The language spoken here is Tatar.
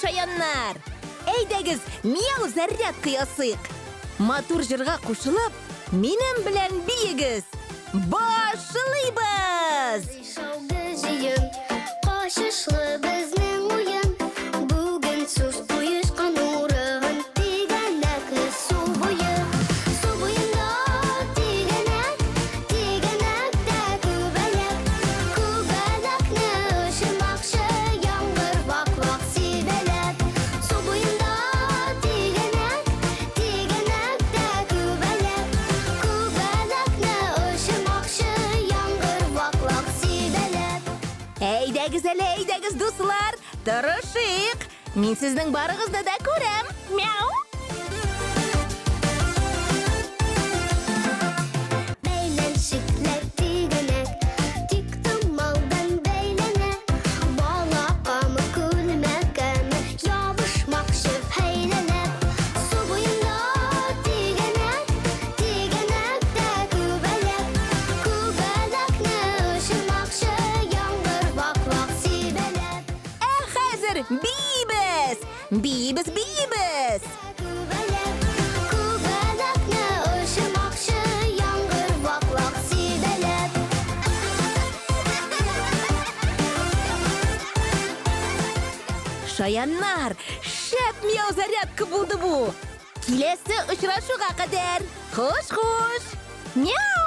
шаяннар. Әйдәгез, мияу зарядка ясыйк. Матур жырга кушылып, минем белән биегез. Башлыйбыз! Кашышлы безнең уен, бүген сүз куешкан урын, тигәнәкле су буе. Су буенда тигәнәк, тигәнәктә күбәләк. Күбәләкне ышырмакчы яңгыр вак-вак сибәләп. Су буенда тигәнәк, тигәнәктә күбәләк. Күбәләкне ышырмакчы яңгыр вак-вак сибәләп. Әйдәгез, дуслар, тырышыйк. Мин сезнең барыгызны да күрәм. Мяу! Бәйләнчекләр тигәнәк, тик томалдан бәйләнә. Бала камы күлмәкәме, ябышмакчы хәйләнәп. Су буенда тигәнәк, тигәнәктә күбәләк. Күбәләкне ышырмакчы яңгыр вак-вак сибәләп. Хәзер биебез! Биебез! Күбәләк, күбәләкне ышырмакчы яңгыр вак-вак сибәләп. Шаяннар, шәп мияу зарядка булды бу. Киләсе очрашуга кадәр. Хуш! Мяу!